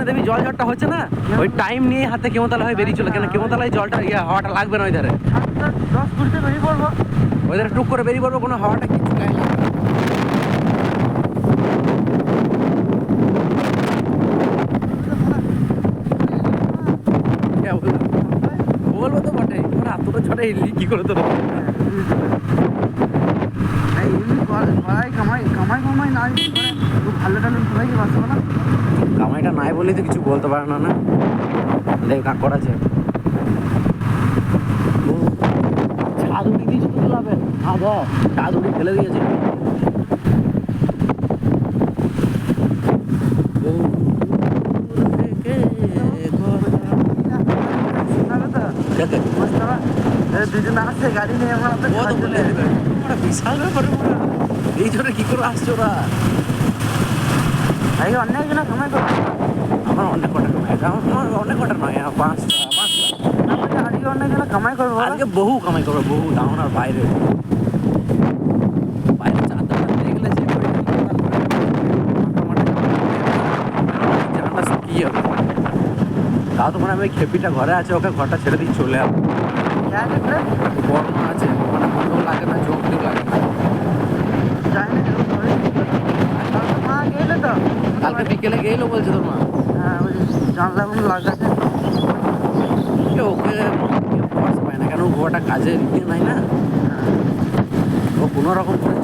দেবী জল ঝড়টা হচ্ছে না, ওই টাইম নিয়ে হাতে কেমতলা হয়ে বেরিয়ে চলে, কেন কেমতলায় জলটা হাওয়াটা লাগবে না ওই ধারে। 10-20 বেরিয়ে পড়বো, ওই ধারে টুক করে বেরিয়ে পড়বো, কোনো হাওয়াটা কিছু গায়ে লাগবে না। বলবো তো বটে, তোমরা এতটা ঝড়ে এলি কি করে তোর? কামাই নাই খুব ভালো টালো সবাইকে বাঁচবো না। কামাইটা নাই বলেই তো কিছু বলতে পারে না। না দেখ কাক করাছে ছাদ উড়ি দিয়েছে তো লাভে, হ্যাঁ দেখ ছাদ উড়ি ফেলে দিয়েছে। দুজন আসছে গাড়ি নিয়ে, আমার বিশাল ব্যাপার, এই জন্য কি করে আসছে ওরা? অনেক জন কামাই করবে। আমার অনেক কটা কামাই, আমার অনেক কটা নয়, 5টা। আজকে অনেক জন কামাই করবো, আজকে বহু কামাই করবো, বহু দাওনার বাইরে বাইরে চাঁদটা দেখলে যে জানটা সব কি হবে। তাও তো মানে আমি খেপিটা ঘরে আছে, ওকে ঘরটা ছেড়ে দিয়ে চলে আসবো। বর্মা আছে, মানে বন্ধু লাগে না, চোখ দিয়ে লাগে না। মা গেলে তো কালকে বিকেলে গেলো বলছে তোর মা। হ্যাঁ, ওই জানলা লাগাচ্ছে। ওকে ফর্স পায় না, কেন ও গোয়াটা কাজে ইয়ে নাই না, ও কোনো রকম করে